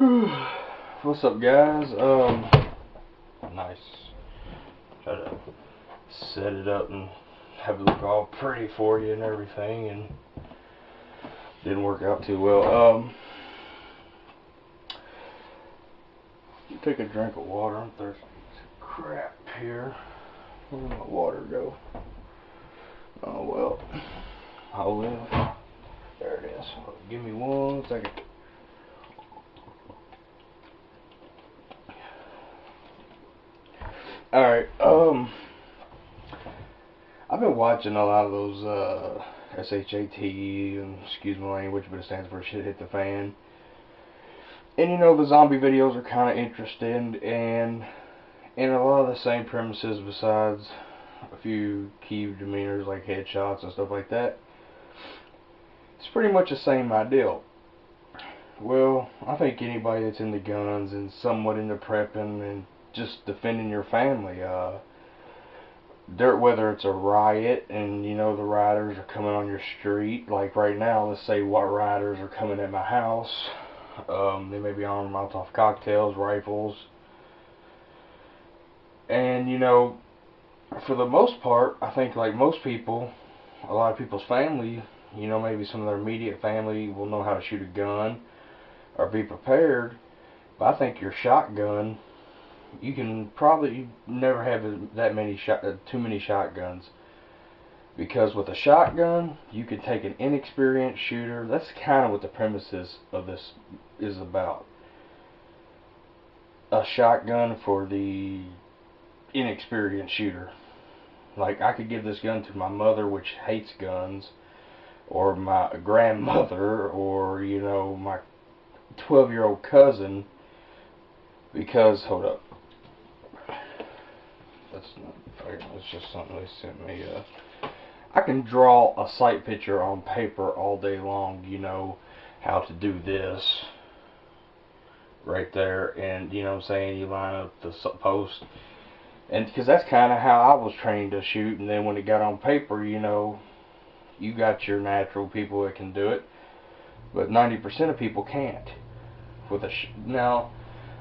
What's up, guys? Nice. Try to set it up and have it look all pretty for you and everything, and didn't work out too well. Take a drink of water. I'm thirsty. Crap here. Where did my water go? Oh well. I'll live. There it is. Give me 1 second. Alright, I've been watching a lot of those SHAT, and excuse my language, but it stands for Shit Hit the Fan. And you know, the zombie videos are kind of interesting, and a lot of the same premises besides a few key demeanors like headshots and stuff like that. It's pretty much the same ideal. Well, I think anybody that's into guns and somewhat into prepping and just defending your family, whether it's a riot and you know the riders are coming on your street, like right now, let's say what riders are coming at my house, they may be armed with Molotov cocktails, rifles, and you know, for the most part, I think like most people, a lot of people's family, you know, maybe some of their immediate family will know how to shoot a gun or be prepared, but I think your shotgun, you can probably never have too many shotguns, because with a shotgun you can take an inexperienced shooter. That's kind of what the premises of this is about. A shotgun for the inexperienced shooter. Like, I could give this gun to my mother, which hates guns, or my grandmother, or you know, my 12-year-old cousin, because hold up. That's not fair. It's just something they sent me. I can draw a sight picture on paper all day long, you know, how to do this right there, and you know what I'm saying, you line up the post, and because that's kind of how I was trained to shoot. And then when it got on paper, you know, you got your natural people that can do it, but 90% of people can't. Now,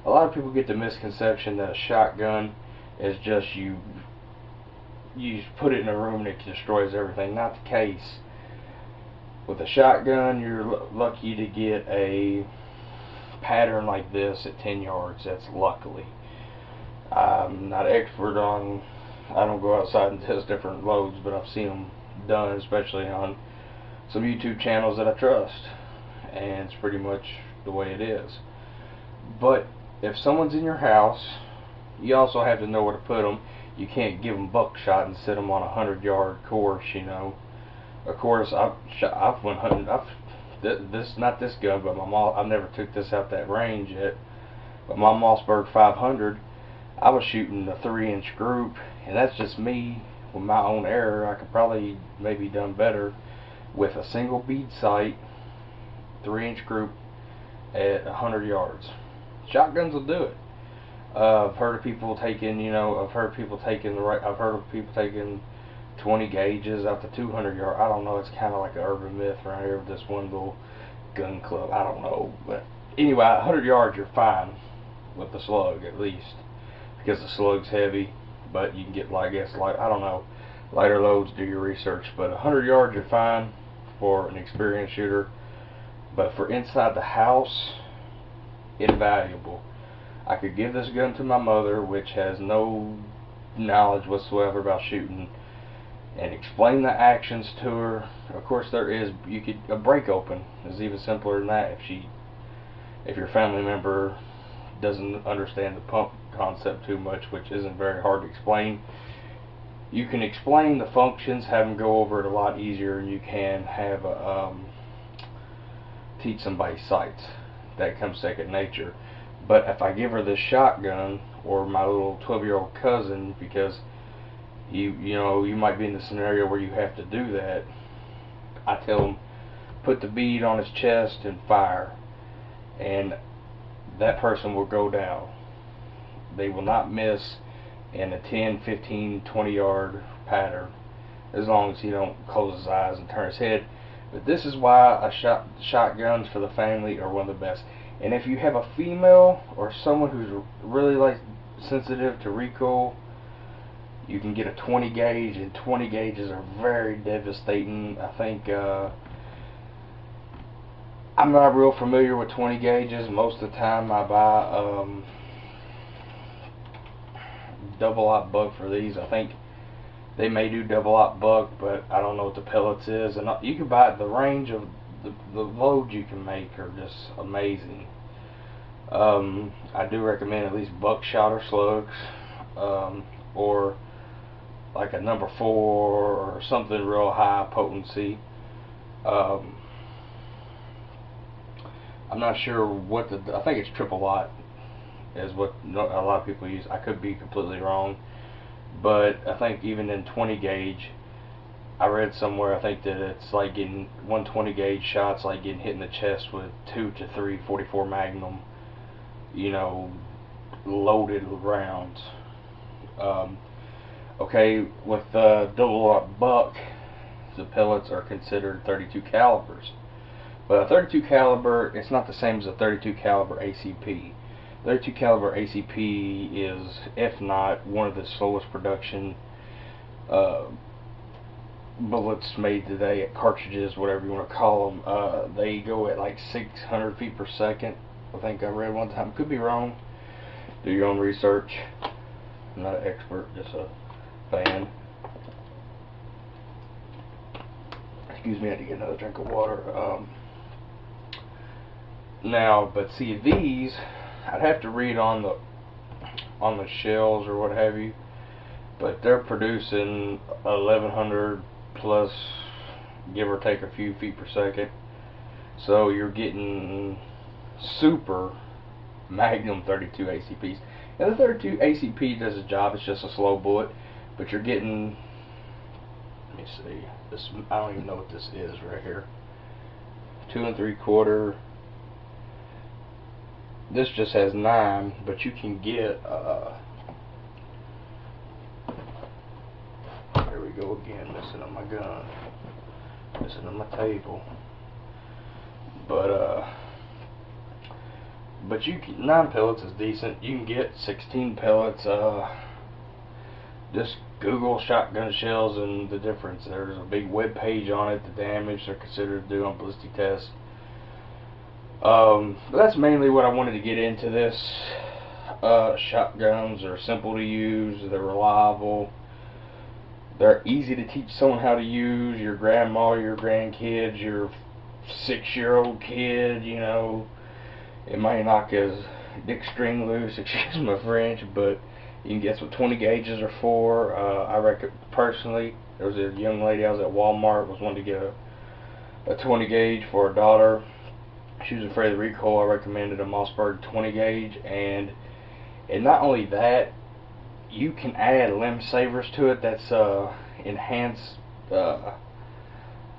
a lot of people get the misconception that a shotgun is just you put it in a room and it destroys everything. Not the case. With a shotgun, you're lucky to get a pattern like this at 10 yards. That's luckily. I'm not an expert on, I don't go outside and test different loads, but I've seen them done, especially on some YouTube channels that I trust, and it's pretty much the way it is. But if someone's in your house, you also have to know where to put them. You can't give them buckshot and sit them on a 100-yard course, you know. Of course, I've went hunting. This not this gun, but I never took this out that range yet. But my Mossberg 500, I was shooting a 3-inch group, and that's just me with my own error. I could probably maybe done better with a single bead sight, 3-inch group at 100 yards. Shotguns will do it. I've heard of people taking, you know, I've heard of people taking 20 gauges out to 200 yards. I don't know. It's kind of like an urban myth around here with this one little gun club. I don't know, but anyway, 100 yards you're fine with the slug, at least, because the slug's heavy. But you can get, I guess, I don't know, lighter loads. Do your research. But 100 yards you're fine for an experienced shooter. But for inside the house, invaluable. I could give this gun to my mother, which has no knowledge whatsoever about shooting, and explain the actions to her. Of course, a break open is even simpler than that if your family member doesn't understand the pump concept too much, which isn't very hard to explain. You can explain the functions, have them go over it a lot easier, and you can have teach somebody sights. That comes second nature. But if I give her this shotgun, or my little 12-year-old cousin, because you know, you might be in the scenario where you have to do that, I tell them, put the bead on his chest and fire, and that person will go down. They will not miss in a 10, 15, 20 yard pattern, as long as he don't close his eyes and turn his head. But this is why shotguns for the family are one of the best. And if you have a female or someone who's really like sensitive to recoil, you can get a 20 gauge, and 20 gauges are very devastating. I think I'm not real familiar with 20 gauges. Most of the time I buy double aught buck for these. I think they may do double aught buck, but I don't know what the pellets is. And you can buy the range of the loads you can make are just amazing. I do recommend at least buckshot or slugs, or like a number 4 or something real high potency. I'm not sure what I think it's triple aught is what a lot of people use. I could be completely wrong, but I think even in 20 gauge, I read somewhere, I think that it's like getting 120 gauge shots like getting hit in the chest with 2 to 3 44 Magnum, you know, loaded rounds. Okay, with double aught buck, the pellets are considered 32 calibers. But a 32 caliber, it's not the same as a 32 caliber ACP. 32 caliber ACP is, if not, one of the slowest production bullets made today, at cartridges, whatever you want to call them. They go at like 600 feet per second. I think I read one time. Could be wrong. Do your own research. I'm not an expert, just a fan. Excuse me, I had to get another drink of water. Now, but see, these, I'd have to read on the shells or what have you, but they're producing 1100 plus, give or take a few feet per second. So you're getting super Magnum 32 ACPs. And the 32 ACP does a job. It's just a slow bullet, but you're getting, let me see, this, I don't even know what this is right here. 2 3/4. This just has 9, but you can get there we go again, missing on my gun, missing on my table. But you can, 9 pellets is decent. You can get 16 pellets. Just Google shotgun shells and the difference. There's a big web page on it. The damage they're considered to do on ballistic tests. But that's mainly what I wanted to get into this. Shotguns are simple to use. They're reliable. They're easy to teach someone how to use. Your grandma, your grandkids, your 6-year-old kid, you know. It might knock his dick string loose, excuse my French, but you can guess what 20 gauges are for. I reckon, personally, there was a young lady I was at Walmart, was wanting to get a 20 gauge for her daughter. She was afraid of the recoil. I recommended a Mossberg 20 gauge, and not only that, you can add limb savers to it. That's enhanced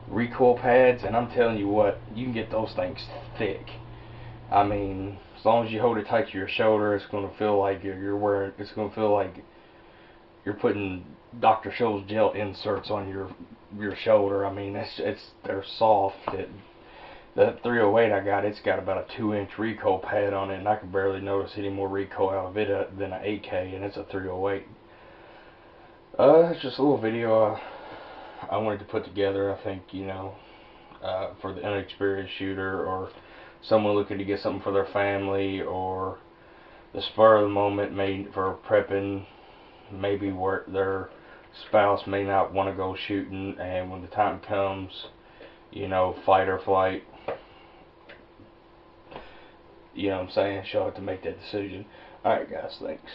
recoil pads, and I'm telling you what, you can get those things thick. I mean, as long as you hold it tight to your shoulder, it's going to feel like you're wearing. It's going to feel like you're putting Dr. Scholl's gel inserts on your shoulder. I mean, they're soft. The 308 I got, it's got about a 2-inch recoil pad on it, and I can barely notice any more recoil out of it than an 8K, and it's a 308. It's just a little video I wanted to put together. I think, you know, for the inexperienced shooter, or someone looking to get something for their family, or the spur of the moment, for prepping, maybe where their spouse may not want to go shooting, and when the time comes, you know, fight or flight. You know what I'm saying? She'll have to make that decision. Alright guys, thanks.